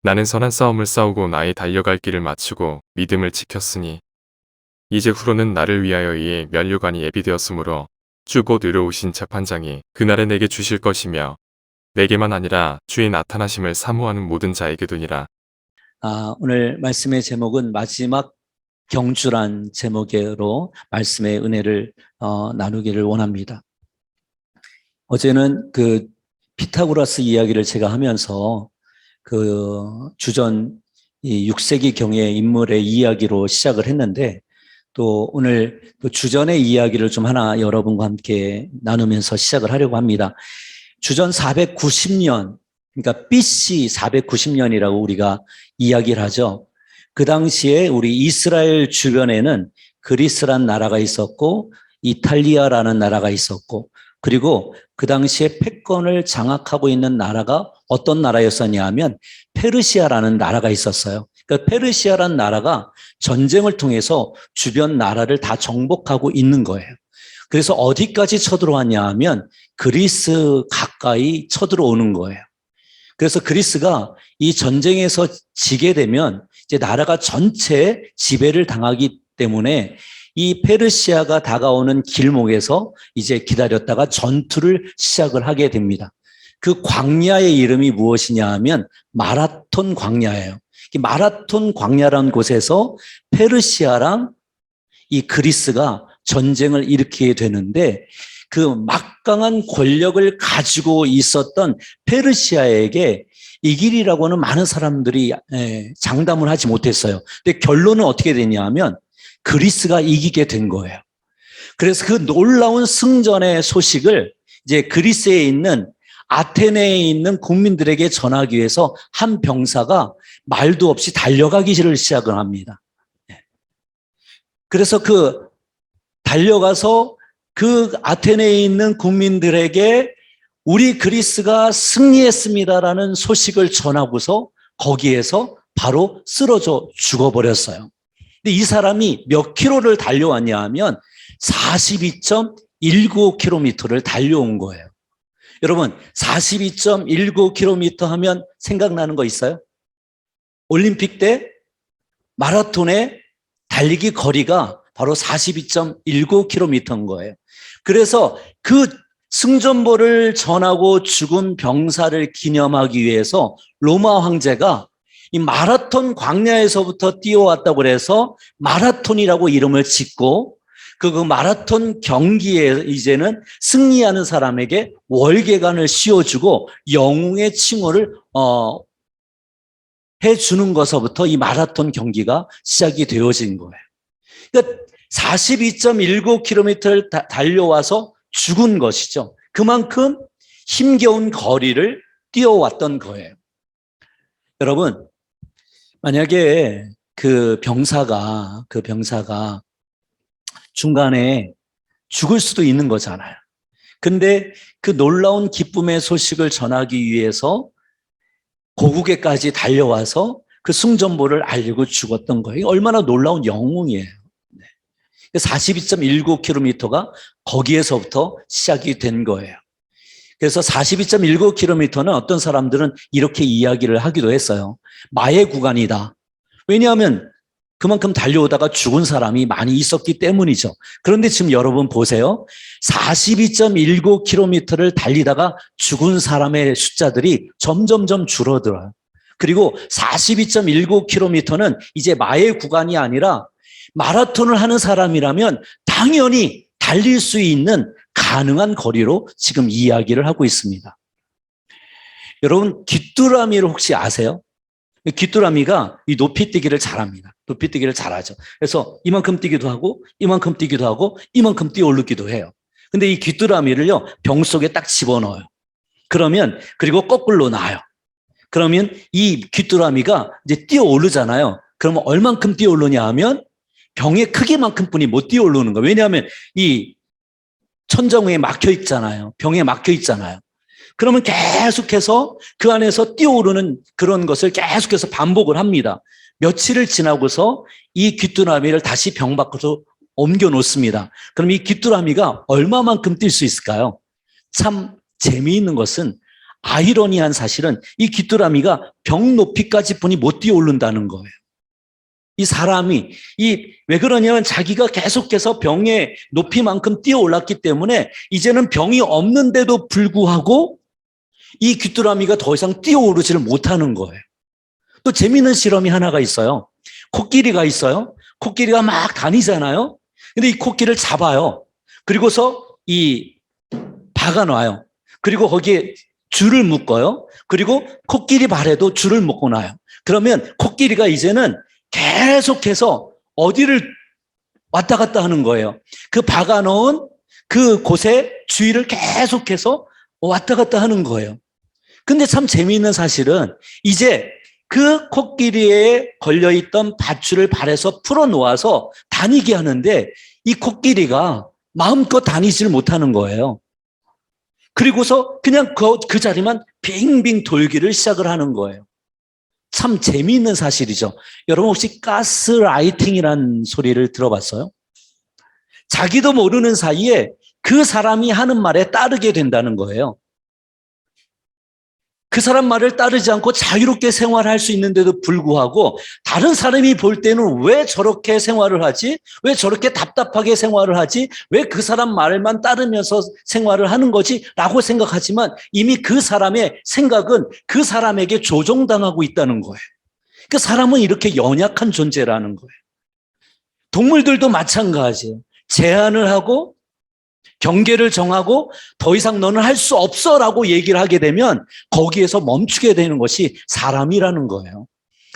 나는 선한 싸움을 싸우고 나의 달려갈 길을 마치고 믿음을 지켰으니 이제 후로는 나를 위하여 이의 면류관이 예비되었으므로 주 곧 의로우신 재판장이 그날에 내게 주실 것이며 내게만 아니라 주의 나타나심을 사모하는 모든 자에게도니라. 오늘 말씀의 제목은 마지막 경주란 제목으로 말씀의 은혜를 나누기를 원합니다. 어제는 그 피타고라스 이야기를 제가 하면서 그 주전 6세기 경의 인물의 이야기로 시작을 했는데, 또 오늘 그 주전의 이야기를 좀 하나 여러분과 함께 나누면서 시작을 하려고 합니다. 주전 490년, 그러니까 BC 490년이라고 우리가 이야기를 하죠. 그 당시에 우리 이스라엘 주변에는 그리스란 나라가 있었고 이탈리아라는 나라가 있었고, 그리고 그 당시에 패권을 장악하고 있는 나라가 어떤 나라였었냐 하면 페르시아라는 나라가 있었어요. 그러니까 페르시아라는 나라가 전쟁을 통해서 주변 나라를 다 정복하고 있는 거예요. 그래서 어디까지 쳐들어왔냐 하면 그리스 가까이 쳐들어오는 거예요. 그래서 그리스가 이 전쟁에서 지게 되면 이제 나라가 전체 지배를 당하기 때문에 이 페르시아가 다가오는 길목에서 이제 기다렸다가 전투를 시작을 하게 됩니다. 그 광야의 이름이 무엇이냐 하면 마라톤 광야예요. 이 마라톤 광야라는 곳에서 페르시아랑 이 그리스가 전쟁을 일으키게 되는데, 그 막강한 권력을 가지고 있었던 페르시아에게 이길이라고는 많은 사람들이 장담을 하지 못했어요. 근데 결론은 어떻게 되냐 하면 그리스가 이기게 된 거예요. 그래서 그 놀라운 승전의 소식을 이제 그리스에 있는 아테네에 있는 국민들에게 전하기 위해서 한 병사가 말도 없이 달려가기를 시작을 합니다. 그래서 그 달려가서 그 아테네에 있는 국민들에게 우리 그리스가 승리했습니다라는 소식을 전하고서 거기에서 바로 쓰러져 죽어버렸어요. 근데 이 사람이 몇 킬로를 달려왔냐 하면 42.19km를 달려온 거예요. 여러분, 42.19km 하면 생각나는 거 있어요? 올림픽 때 마라톤의 달리기 거리가 바로 42.19km인 거예요. 그래서 그 승전보를 전하고 죽은 병사를 기념하기 위해서 로마 황제가 이 마라톤 광야에서부터 뛰어왔다고 해서 마라톤이라고 이름을 짓고, 그 마라톤 경기에 이제는 승리하는 사람에게 월계관을 씌워주고 영웅의 칭호를 해주는 것서부터 이 마라톤 경기가 시작이 되어진 거예요. 그러니까 42.19km를 달려와서 죽은 것이죠. 그만큼 힘겨운 거리를 뛰어왔던 거예요. 여러분, 만약에 그 병사가 중간에 죽을 수도 있는 거잖아요. 근데 그 놀라운 기쁨의 소식을 전하기 위해서 고국에까지 달려와서 그 승전보를 알리고 죽었던 거예요. 얼마나 놀라운 영웅이에요. 42.19km가 거기에서부터 시작이 된 거예요. 그래서 42.19km는 어떤 사람들은 이렇게 이야기를 하기도 했어요. 마의 구간이다. 왜냐하면 그만큼 달려오다가 죽은 사람이 많이 있었기 때문이죠. 그런데 지금 여러분 보세요. 42.19km를 달리다가 죽은 사람의 숫자들이 점점점 줄어들어요. 그리고 42.19km는 이제 마의 구간이 아니라 마라톤을 하는 사람이라면 당연히 달릴 수 있는 가능한 거리로 지금 이야기를 하고 있습니다. 여러분, 귀뚜라미를 혹시 아세요? 귀뚜라미가 이 높이 뛰기를 잘합니다. 높이 뛰기를 잘하죠. 그래서 이만큼 뛰기도 하고 이만큼 뛰기도 하고 이만큼 뛰어 오르기도 해요. 근데 이 귀뚜라미를요, 병 속에 딱 집어넣어요. 그리고 거꾸로 놔요. 그러면 이 귀뚜라미가 이제 뛰어 오르잖아요. 그러면 얼만큼 뛰어 오르냐 하면 병의 크기만큼뿐이 못 뛰어 오르는 거예요. 왜냐하면 이 천정에 막혀 있잖아요. 병에 막혀 있잖아요. 그러면 계속해서 그 안에서 뛰어오르는 그런 것을 계속해서 반복을 합니다. 며칠을 지나고서 이 귀뚜라미를 다시 병 밖으로 옮겨 놓습니다. 그럼 이 귀뚜라미가 얼마만큼 뛸 수 있을까요? 참 재미있는 것은 아이러니한 사실은 이 귀뚜라미가 벽 높이까지 분이 못 뛰어오른다는 거예요. 이 사람이 왜 그러냐면 자기가 계속해서 병의 높이만큼 뛰어올랐기 때문에 이제는 병이 없는데도 불구하고 이 귀뚜라미가 더 이상 뛰어오르지를 못하는 거예요. 또 재미있는 실험이 하나가 있어요. 코끼리가 있어요. 코끼리가 막 다니잖아요. 근데 이 코끼리를 잡아요. 그리고서 박아놔요. 그리고 거기에 줄을 묶어요. 그리고 코끼리 발에도 줄을 묶어놔요. 그러면 코끼리가 이제는 계속해서 어디를 왔다 갔다 하는 거예요. 그 박아놓은 그 곳에 주위를 계속해서 왔다 갔다 하는 거예요. 근데 참 재미있는 사실은 이제 그 코끼리에 걸려있던 밧줄을 발에서 풀어놓아서 다니게 하는데 이 코끼리가 마음껏 다니질 못하는 거예요. 그리고서 그냥 그 자리만 빙빙 돌기를 시작을 하는 거예요. 참 재미있는 사실이죠. 여러분 혹시 가스라이팅이라는 소리를 들어봤어요? 자기도 모르는 사이에 그 사람이 하는 말에 따르게 된다는 거예요. 그 사람 말을 따르지 않고 자유롭게 생활할 수 있는데도 불구하고 다른 사람이 볼 때는 왜 저렇게 생활을 하지? 왜 저렇게 답답하게 생활을 하지? 왜 그 사람 말만 따르면서 생활을 하는 거지? 라고 생각하지만 이미 그 사람의 생각은 그 사람에게 조종당하고 있다는 거예요. 그 사람은 이렇게 연약한 존재라는 거예요. 동물들도 마찬가지예요. 제한을 하고 경계를 정하고 더 이상 너는 할 수 없어라고 얘기를 하게 되면 거기에서 멈추게 되는 것이 사람이라는 거예요.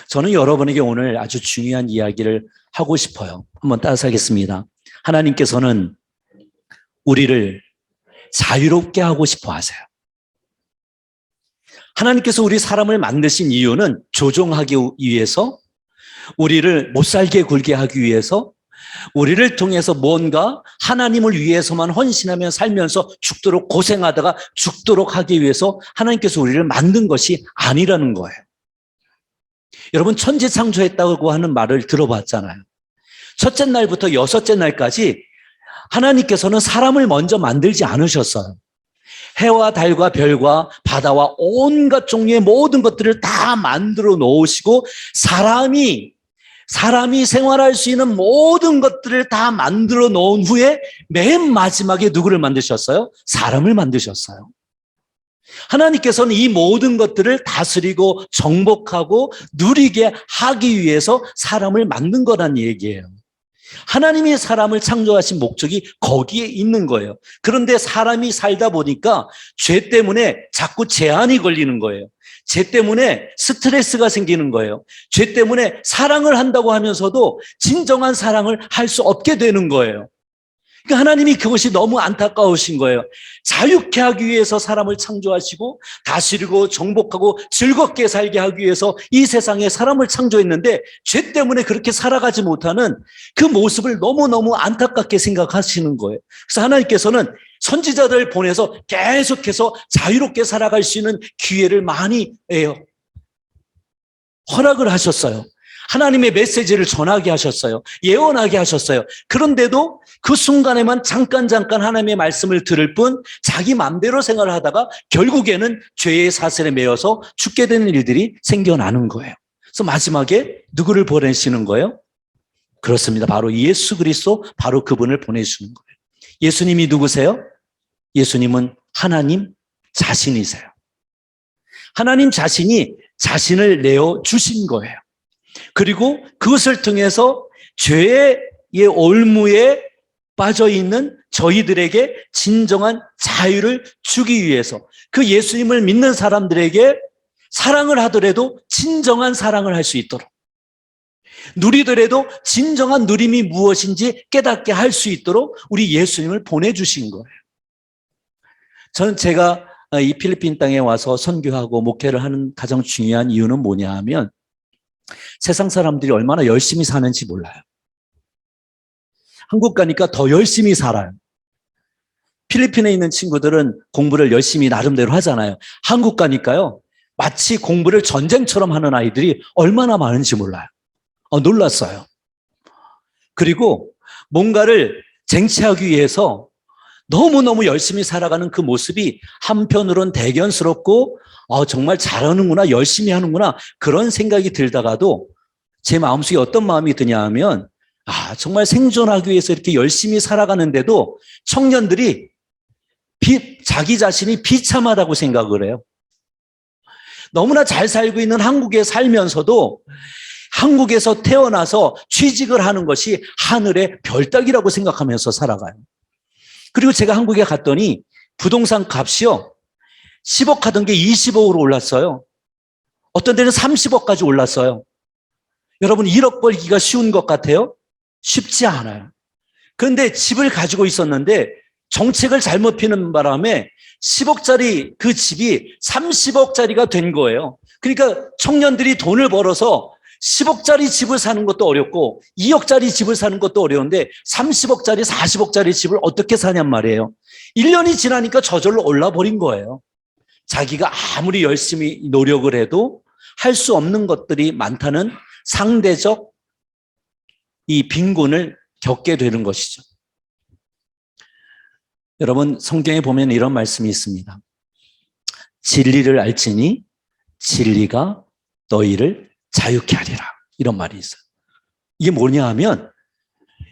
저는 여러분에게 오늘 아주 중요한 이야기를 하고 싶어요. 한번 따라하겠습니다. 하나님께서는 우리를 자유롭게 하고 싶어 하세요. 하나님께서 우리 사람을 만드신 이유는 조종하기 위해서, 우리를 못 살게 굴게 하기 위해서, 우리를 통해서 뭔가 하나님을 위해서만 헌신하며 살면서 죽도록 고생하다가 죽도록 하기 위해서 하나님께서 우리를 만든 것이 아니라는 거예요. 여러분 천지창조했다고 하는 말을 들어봤잖아요. 첫째 날부터 여섯째 날까지 하나님께서는 사람을 먼저 만들지 않으셨어요. 해와 달과 별과 바다와 온갖 종류의 모든 것들을 다 만들어 놓으시고 사람이 생활할 수 있는 모든 것들을 다 만들어 놓은 후에 맨 마지막에 누구를 만드셨어요? 사람을 만드셨어요. 하나님께서는 이 모든 것들을 다스리고 정복하고 누리게 하기 위해서 사람을 만든 거란 얘기예요. 하나님이 사람을 창조하신 목적이 거기에 있는 거예요. 그런데 사람이 살다 보니까 죄 때문에 자꾸 제한이 걸리는 거예요. 죄 때문에 스트레스가 생기는 거예요. 죄 때문에 사랑을 한다고 하면서도 진정한 사랑을 할 수 없게 되는 거예요. 그러니까 하나님이 그것이 너무 안타까우신 거예요. 자유케 하기 위해서 사람을 창조하시고 다스리고 정복하고 즐겁게 살게 하기 위해서 이 세상에 사람을 창조했는데 죄 때문에 그렇게 살아가지 못하는 그 모습을 너무너무 안타깝게 생각하시는 거예요. 그래서 하나님께서는 선지자들을 보내서 계속해서 자유롭게 살아갈 수 있는 기회를 많이 허락을 하셨어요. 하나님의 메시지를 전하게 하셨어요. 예언하게 하셨어요. 그런데도 그 순간에만 잠깐 하나님의 말씀을 들을 뿐 자기 마음대로 생활을 하다가 결국에는 죄의 사슬에 매여서 죽게 되는 일들이 생겨나는 거예요. 그래서 마지막에 누구를 보내시는 거예요? 그렇습니다. 바로 예수 그리스도, 바로 그분을 보내주는 거예요. 예수님이 누구세요? 예수님은 하나님 자신이세요. 하나님 자신이 자신을 내어주신 거예요. 그리고 그것을 통해서 죄의 올무에 빠져있는 저희들에게 진정한 자유를 주기 위해서 그 예수님을 믿는 사람들에게 사랑을 하더라도 진정한 사랑을 할 수 있도록, 누리더라도 진정한 누림이 무엇인지 깨닫게 할 수 있도록 우리 예수님을 보내주신 거예요. 저는 제가 이 필리핀 땅에 와서 선교하고 목회를 하는 가장 중요한 이유는 뭐냐 하면 세상 사람들이 얼마나 열심히 사는지 몰라요. 한국 가니까 더 열심히 살아요. 필리핀에 있는 친구들은 공부를 열심히 나름대로 하잖아요. 한국 가니까요, 마치 공부를 전쟁처럼 하는 아이들이 얼마나 많은지 몰라요. 놀랐어요. 그리고 뭔가를 쟁취하기 위해서 너무너무 열심히 살아가는 그 모습이 한편으론 대견스럽고 정말 잘하는구나, 열심히 하는구나, 그런 생각이 들다가도 제 마음속에 어떤 마음이 드냐 하면, 정말 생존하기 위해서 이렇게 열심히 살아가는데도 청년들이 자기 자신이 비참하다고 생각을 해요. 너무나 잘 살고 있는 한국에 살면서도 한국에서 태어나서 취직을 하는 것이 하늘의 별 따기라고 생각하면서 살아가요. 그리고 제가 한국에 갔더니 부동산 값이요, 10억 하던 게 20억으로 올랐어요. 어떤 데는 30억까지 올랐어요. 여러분, 1억 벌기가 쉬운 것 같아요? 쉽지 않아요. 그런데 집을 가지고 있었는데 정책을 잘못 피는 바람에 10억짜리 그 집이 30억짜리가 된 거예요. 그러니까 청년들이 돈을 벌어서 10억짜리 집을 사는 것도 어렵고 2억짜리 집을 사는 것도 어려운데 30억짜리, 40억짜리 집을 어떻게 사냔 말이에요. 1년이 지나니까 저절로 올라버린 거예요. 자기가 아무리 열심히 노력을 해도 할 수 없는 것들이 많다는 상대적 이 빈곤을 겪게 되는 것이죠. 여러분, 성경에 보면 이런 말씀이 있습니다. 진리를 알지니 진리가 너희를 자유케 하리라. 이런 말이 있어요. 이게 뭐냐 하면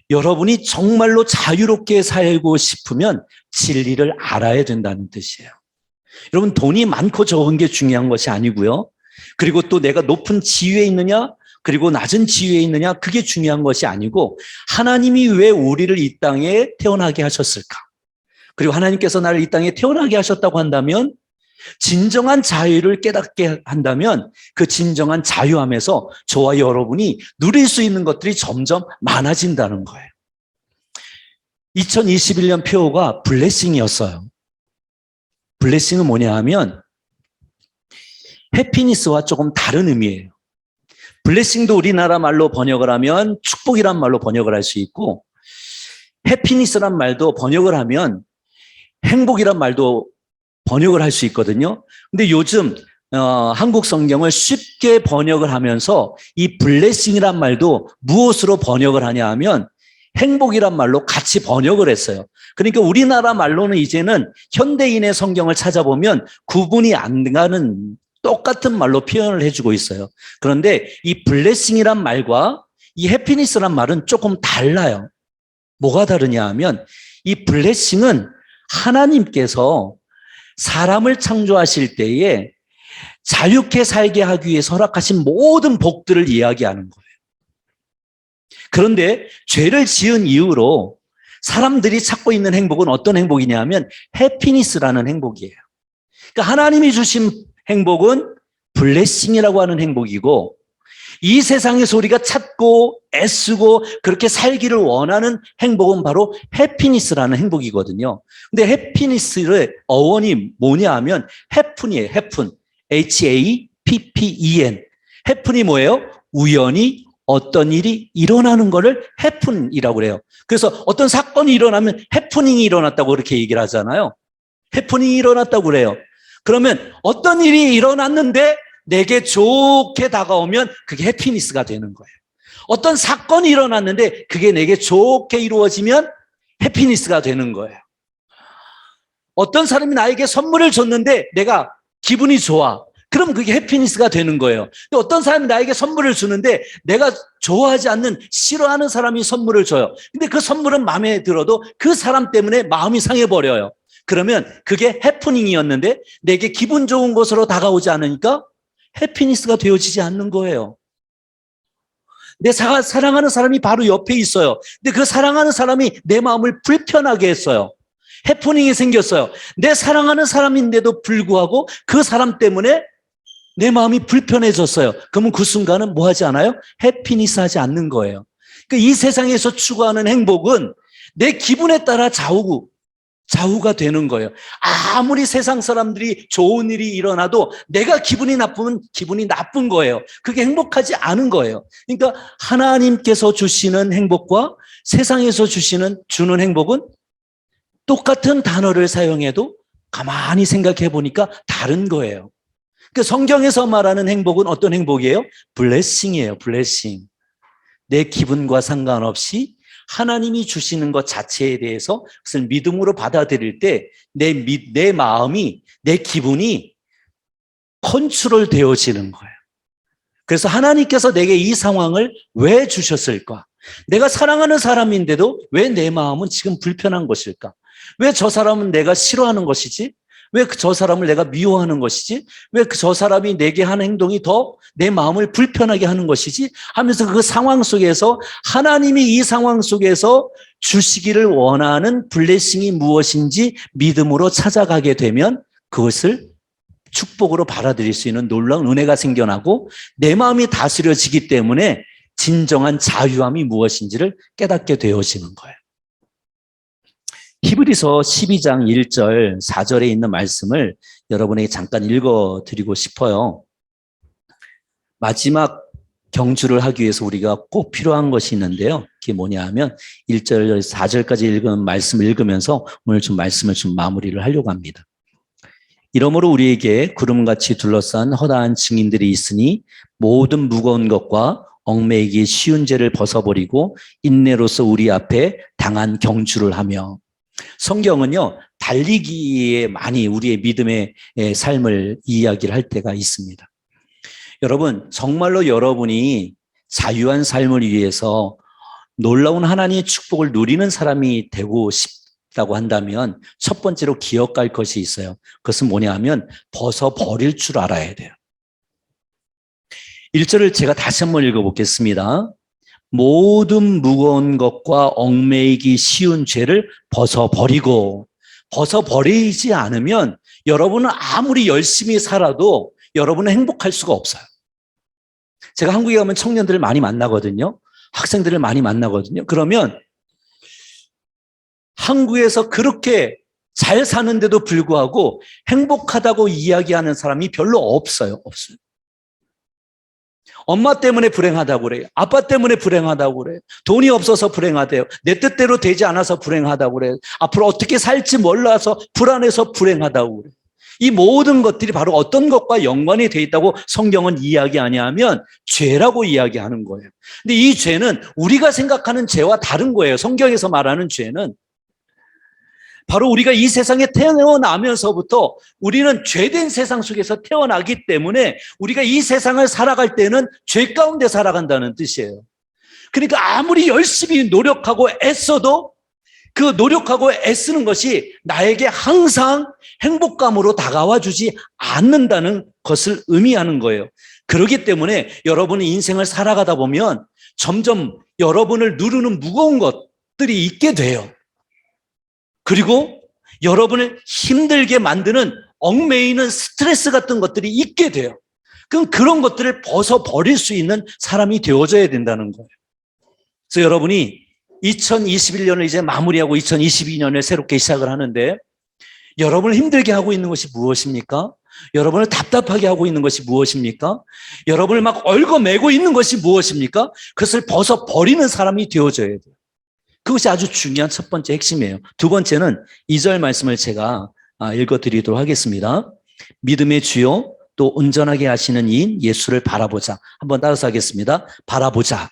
여러분이 정말로 자유롭게 살고 싶으면 진리를 알아야 된다는 뜻이에요. 여러분, 돈이 많고 적은 게 중요한 것이 아니고요. 그리고 또 내가 높은 지위에 있느냐, 그리고 낮은 지위에 있느냐, 그게 중요한 것이 아니고 하나님이 왜 우리를 이 땅에 태어나게 하셨을까? 그리고 하나님께서 나를 이 땅에 태어나게 하셨다고 한다면 진정한 자유를 깨닫게 한다면 그 진정한 자유함에서 저와 여러분이 누릴 수 있는 것들이 점점 많아진다는 거예요. 2021년 표어가 블레싱이었어요. 블레싱은 뭐냐 하면 해피니스와 조금 다른 의미예요. 블레싱도 우리나라 말로 번역을 하면 축복이란 말로 번역을 할 수 있고, 해피니스란 말도 번역을 하면 행복이란 말도 번역을 할 수 있거든요. 근데 요즘 한국 성경을 쉽게 번역을 하면서 이 블레싱이란 말도 무엇으로 번역을 하냐 하면 행복이란 말로 같이 번역을 했어요. 그러니까 우리나라 말로는 이제는 현대인의 성경을 찾아보면 구분이 안 가는 똑같은 말로 표현을 해주고 있어요. 그런데 이 블레싱이란 말과 이 해피니스란 말은 조금 달라요. 뭐가 다르냐 하면 이 블레싱은 하나님께서 사람을 창조하실 때에 자유케 살게 하기 위해 허락하신 모든 복들을 이야기하는 거예요. 그런데 죄를 지은 이후로 사람들이 찾고 있는 행복은 어떤 행복이냐 하면 해피니스라는 행복이에요. 그러니까 하나님이 주신 행복은 블레싱이라고 하는 행복이고, 이 세상에서 우리가 찾고 애쓰고 그렇게 살기를 원하는 행복은 바로 해피니스라는 행복이거든요. 근데 해피니스의 어원이 뭐냐 하면 해픈이에요. 해픈. H-A-P-P-E-N. 해픈이 뭐예요? 우연히 어떤 일이 일어나는 것을 해픈이라고 그래요. 그래서 어떤 사건이 일어나면 해프닝이 일어났다고 그렇게 얘기를 하잖아요. 해프닝이 일어났다고 그래요. 그러면 어떤 일이 일어났는데 내게 좋게 다가오면 그게 해피니스가 되는 거예요. 어떤 사건이 일어났는데 그게 내게 좋게 이루어지면 해피니스가 되는 거예요. 어떤 사람이 나에게 선물을 줬는데 내가 기분이 좋아. 그럼 그게 해피니스가 되는 거예요. 근데 어떤 사람이 나에게 선물을 주는데 내가 좋아하지 않는, 싫어하는 사람이 선물을 줘요. 근데 그 선물은 마음에 들어도 그 사람 때문에 마음이 상해버려요. 그러면 그게 해프닝이었는데 내게 기분 좋은 것으로 다가오지 않으니까 해피니스가 되어지지 않는 거예요. 내 사랑하는 사람이 바로 옆에 있어요. 근데 그 사랑하는 사람이 내 마음을 불편하게 했어요. 해프닝이 생겼어요. 내 사랑하는 사람인데도 불구하고 그 사람 때문에 내 마음이 불편해졌어요. 그러면 그 순간은 뭐 하지 않아요? 해피니스 하지 않는 거예요. 그러니까 이 세상에서 추구하는 행복은 내 기분에 따라 좌우가 되는 거예요. 아무리 세상 사람들이 좋은 일이 일어나도 내가 기분이 나쁘면 기분이 나쁜 거예요. 그게 행복하지 않은 거예요. 그러니까 하나님께서 주시는 행복과 세상에서 주는 행복은 똑같은 단어를 사용해도 가만히 생각해 보니까 다른 거예요. 그 성경에서 말하는 행복은 어떤 행복이에요? 블레싱이에요. 블레싱. 내 기분과 상관없이 하나님이 주시는 것 자체에 대해서 그것을 믿음으로 받아들일 때 내 마음이, 내 기분이 컨트롤 되어지는 거예요. 그래서 하나님께서 내게 이 상황을 왜 주셨을까? 내가 사랑하는 사람인데도 왜 내 마음은 지금 불편한 것일까? 왜 저 사람은 내가 싫어하는 것이지? 왜 저 사람을 내가 미워하는 것이지? 왜 저 사람이 내게 하는 행동이 더 내 마음을 불편하게 하는 것이지? 하면서 그 상황 속에서 하나님이 이 상황 속에서 주시기를 원하는 블레싱이 무엇인지 믿음으로 찾아가게 되면 그것을 축복으로 받아들일 수 있는 놀라운 은혜가 생겨나고 내 마음이 다스려지기 때문에 진정한 자유함이 무엇인지를 깨닫게 되어지는 거예요. 히브리서 12장 1절 4절에 있는 말씀을 여러분에게 잠깐 읽어드리고 싶어요. 마지막 경주를 하기 위해서 우리가 꼭 필요한 것이 있는데요. 그게 뭐냐 하면 1절 4절까지 읽은 말씀을 읽으면서 오늘 좀 말씀을 좀 마무리를 하려고 합니다. 이러므로 우리에게 구름같이 둘러싼 허다한 증인들이 있으니 모든 무거운 것과 얽매이기 쉬운 죄를 벗어버리고 인내로서 우리 앞에 당한 경주를 하며. 성경은요, 달리기에 많이 우리의 믿음의 삶을 이야기를 할 때가 있습니다. 여러분, 정말로 여러분이 자유한 삶을 위해서 놀라운 하나님의 축복을 누리는 사람이 되고 싶다고 한다면 첫 번째로 기억할 것이 있어요. 그것은 뭐냐 하면 벗어버릴 줄 알아야 돼요. 1절을 제가 다시 한번 읽어보겠습니다. 모든 무거운 것과 얽매이기 쉬운 죄를 벗어버리고, 벗어버리지 않으면 여러분은 아무리 열심히 살아도 여러분은 행복할 수가 없어요. 제가 한국에 가면 청년들을 많이 만나거든요. 학생들을 많이 만나거든요. 그러면 한국에서 그렇게 잘 사는데도 불구하고 행복하다고 이야기하는 사람이 별로 없어요. 없어요. 엄마 때문에 불행하다고 그래요. 아빠 때문에 불행하다고 그래요. 돈이 없어서 불행하대요. 내 뜻대로 되지 않아서 불행하다고 그래요. 앞으로 어떻게 살지 몰라서 불안해서 불행하다고 그래요. 이 모든 것들이 바로 어떤 것과 연관이 돼 있다고 성경은 이야기하냐면 죄라고 이야기하는 거예요. 근데 이 죄는 우리가 생각하는 죄와 다른 거예요. 성경에서 말하는 죄는 바로 우리가 이 세상에 태어나면서부터 우리는 죄된 세상 속에서 태어나기 때문에 우리가 이 세상을 살아갈 때는 죄 가운데 살아간다는 뜻이에요. 그러니까 아무리 열심히 노력하고 애써도 그 노력하고 애쓰는 것이 나에게 항상 행복감으로 다가와 주지 않는다는 것을 의미하는 거예요. 그렇기 때문에 여러분은 인생을 살아가다 보면 점점 여러분을 누르는 무거운 것들이 있게 돼요. 그리고 여러분을 힘들게 만드는 얽매이는 스트레스 같은 것들이 있게 돼요. 그럼 그런 것들을 벗어버릴 수 있는 사람이 되어져야 된다는 거예요. 그래서 여러분이 2021년을 이제 마무리하고 2022년을 새롭게 시작을 하는데 여러분을 힘들게 하고 있는 것이 무엇입니까? 여러분을 답답하게 하고 있는 것이 무엇입니까? 여러분을 막 얽어매고 있는 것이 무엇입니까? 그것을 벗어버리는 사람이 되어져야 돼요. 그것이 아주 중요한 첫 번째 핵심이에요. 두 번째는 2절 말씀을 제가 읽어드리도록 하겠습니다. 믿음의 주요 또 온전하게 하시는 이인 예수를 바라보자. 한번 따라서 하겠습니다. 바라보자.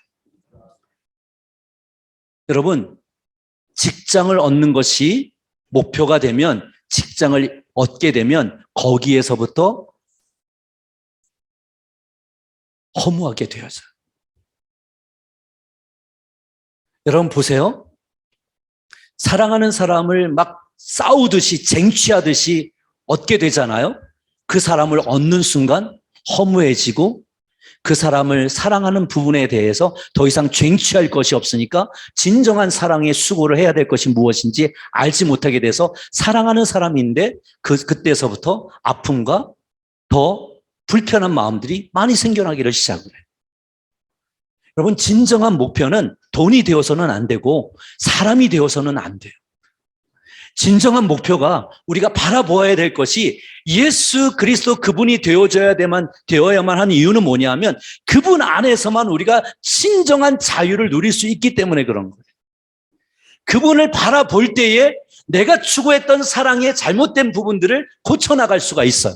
여러분, 직장을 얻는 것이 목표가 되면, 직장을 얻게 되면 거기에서부터 허무하게 되어져요. 여러분 보세요. 사랑하는 사람을 막 싸우듯이 쟁취하듯이 얻게 되잖아요. 그 사람을 얻는 순간 허무해지고 그 사람을 사랑하는 부분에 대해서 더 이상 쟁취할 것이 없으니까 진정한 사랑의 수고를 해야 될 것이 무엇인지 알지 못하게 돼서 사랑하는 사람인데 그때서부터 아픔과 더 불편한 마음들이 많이 생겨나기를 시작을 해요. 여러분, 진정한 목표는 돈이 되어서는 안 되고 사람이 되어서는 안 돼요. 진정한 목표가 우리가 바라보아야 될 것이 예수 그리스도 그분이 되어야만 하는 이유는 뭐냐면 그분 안에서만 우리가 진정한 자유를 누릴 수 있기 때문에 그런 거예요. 그분을 바라볼 때에 내가 추구했던 사랑의 잘못된 부분들을 고쳐나갈 수가 있어요.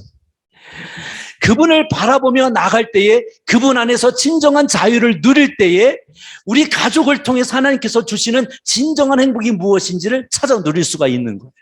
그분을 바라보며 나갈 때에 그분 안에서 진정한 자유를 누릴 때에 우리 가족을 통해서 하나님께서 주시는 진정한 행복이 무엇인지를 찾아 누릴 수가 있는 거예요.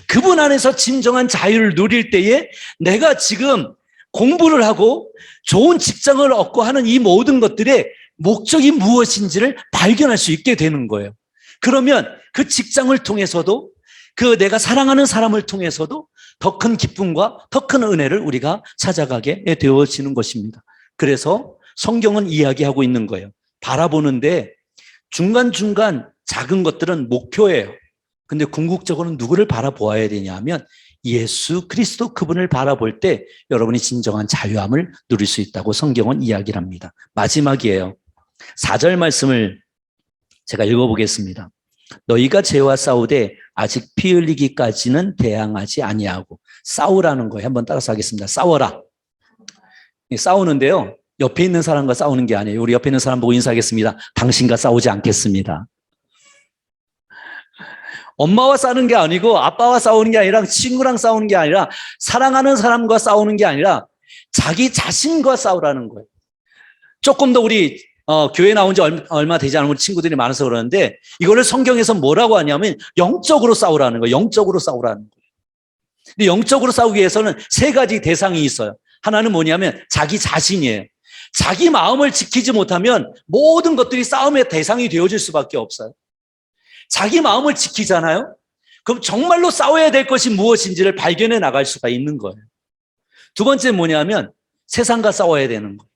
그분 안에서 진정한 자유를 누릴 때에 내가 지금 공부를 하고 좋은 직장을 얻고 하는 이 모든 것들의 목적이 무엇인지를 발견할 수 있게 되는 거예요. 그러면 그 직장을 통해서도 그 내가 사랑하는 사람을 통해서도 더 큰 기쁨과 더 큰 은혜를 우리가 찾아가게 되어지는 것입니다. 그래서 성경은 이야기하고 있는 거예요. 바라보는데 중간중간 작은 것들은 목표예요. 근데 궁극적으로는 누구를 바라보아야 되냐 하면 예수 그리스도 그분을 바라볼 때 여러분이 진정한 자유함을 누릴 수 있다고 성경은 이야기를 합니다. 마지막이에요. 4절 말씀을 제가 읽어보겠습니다. 너희가 죄와 싸우되 아직 피 흘리기까지는 대항하지 아니하고. 싸우라는 거예요. 한번 따라서 하겠습니다. 싸워라. 싸우는데요, 옆에 있는 사람과 싸우는 게 아니에요. 우리 옆에 있는 사람 보고 인사하겠습니다. 당신과 싸우지 않겠습니다. 엄마와 싸우는 게 아니고 아빠와 싸우는 게 아니라 친구랑 싸우는 게 아니라 사랑하는 사람과 싸우는 게 아니라 자기 자신과 싸우라는 거예요. 조금 더 우리 교회 나온 지 얼마 되지 않은 우리 친구들이 많아서 그러는데 이거를 성경에서 뭐라고 하냐면 영적으로 싸우라는 거예요. 영적으로 싸우라는 거예요. 근데 영적으로 싸우기 위해서는 세 가지 대상이 있어요. 하나는 뭐냐면 자기 자신이에요. 자기 마음을 지키지 못하면 모든 것들이 싸움의 대상이 되어질 수밖에 없어요. 자기 마음을 지키잖아요. 그럼 정말로 싸워야 될 것이 무엇인지를 발견해 나갈 수가 있는 거예요. 두 번째는 뭐냐면 세상과 싸워야 되는 거예요.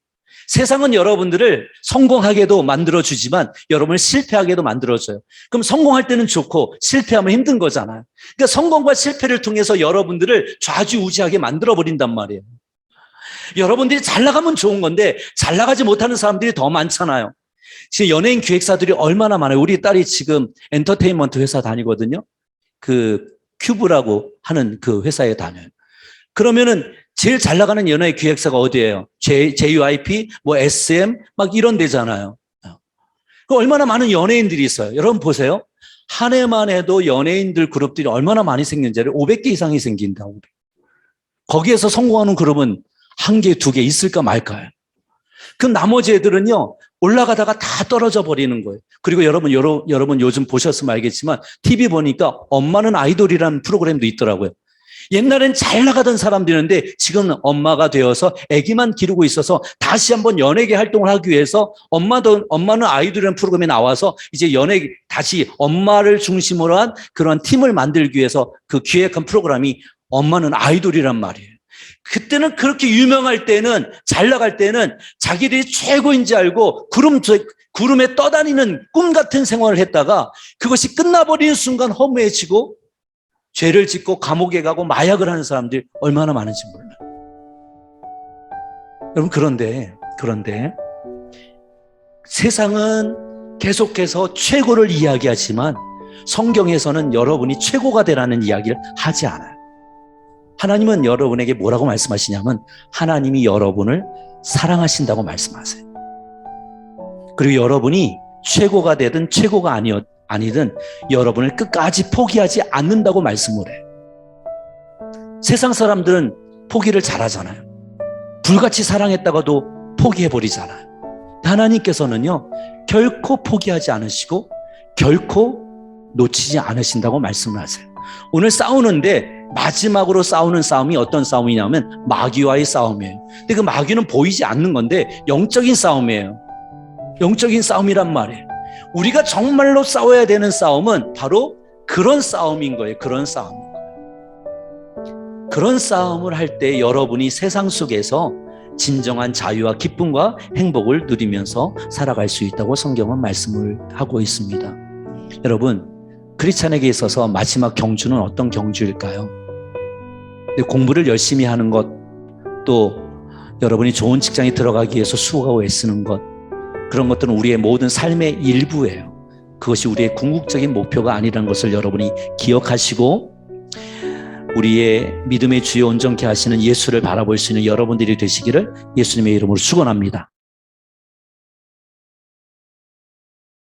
세상은 여러분들을 성공하게도 만들어주지만 여러분을 실패하게도 만들어줘요. 그럼 성공할 때는 좋고 실패하면 힘든 거잖아요. 그러니까 성공과 실패를 통해서 여러분들을 좌지우지하게 만들어버린단 말이에요. 여러분들이 잘 나가면 좋은 건데 잘 나가지 못하는 사람들이 더 많잖아요. 지금 연예인 기획사들이 얼마나 많아요. 우리 딸이 지금 엔터테인먼트 회사 다니거든요. 그 큐브라고 하는 그 회사에 다녀요. 그러면은 제일 잘 나가는 연예인 기획사가 어디예요? JYP, 뭐 SM 막 이런 데잖아요. 얼마나 많은 연예인들이 있어요. 여러분 보세요. 한 해만 해도 연예인들 그룹들이 얼마나 많이 생긴지를 500개 이상이 생긴다. 500. 거기에서 성공하는 그룹은 한 개, 두 개 있을까 말까요? 그 나머지 애들은요, 올라가다가 다 떨어져 버리는 거예요. 그리고 여러분 요즘 보셨으면 알겠지만 TV 보니까 엄마는 아이돌이라는 프로그램도 있더라고요. 옛날엔 잘 나가던 사람들인데 지금은 엄마가 되어서 아기만 기르고 있어서 다시 한번 연예계 활동을 하기 위해서 엄마는 아이돌이라는 프로그램에 나와서 이제 다시 엄마를 중심으로 한 그런 팀을 만들기 위해서 그 기획한 프로그램이 엄마는 아이돌이란 말이에요. 그때는 그렇게 유명할 때는 잘 나갈 때는 자기들이 최고인지 알고 구름에 떠다니는 꿈 같은 생활을 했다가 그것이 끝나버리는 순간 허무해지고 죄를 짓고 감옥에 가고 마약을 하는 사람들이 얼마나 많은지 몰라요. 여러분 그런데 세상은 계속해서 최고를 이야기하지만 성경에서는 여러분이 최고가 되라는 이야기를 하지 않아요. 하나님은 여러분에게 뭐라고 말씀하시냐면 하나님이 여러분을 사랑하신다고 말씀하세요. 그리고 여러분이 최고가 되든 최고가 아니든 여러분을 끝까지 포기하지 않는다고 말씀을 해요. 세상 사람들은 포기를 잘하잖아요. 불같이 사랑했다가도 포기해버리잖아요. 하나님께서는요 결코 포기하지 않으시고 결코 놓치지 않으신다고 말씀을 하세요. 오늘 싸우는데 마지막으로 싸우는 싸움이 어떤 싸움이냐면 마귀와의 싸움이에요. 근데 그 마귀는 보이지 않는 건데 영적인 싸움이에요. 영적인 싸움이란 말이에요. 우리가 정말로 싸워야 되는 싸움은 바로 그런 싸움인 거예요. 그런 싸움인 거예요. 그런 싸움을 할 때 여러분이 세상 속에서 진정한 자유와 기쁨과 행복을 누리면서 살아갈 수 있다고 성경은 말씀을 하고 있습니다. 여러분, 크리스찬에게 있어서 마지막 경주는 어떤 경주일까요? 공부를 열심히 하는 것, 또 여러분이 좋은 직장에 들어가기 위해서 수고하고 애쓰는 것, 그런 것들은 우리의 모든 삶의 일부예요. 그것이 우리의 궁극적인 목표가 아니라는 것을 여러분이 기억하시고 우리의 믿음의 주요 온전케 하시는 예수를 바라볼 수 있는 여러분들이 되시기를 예수님의 이름으로 축원합니다.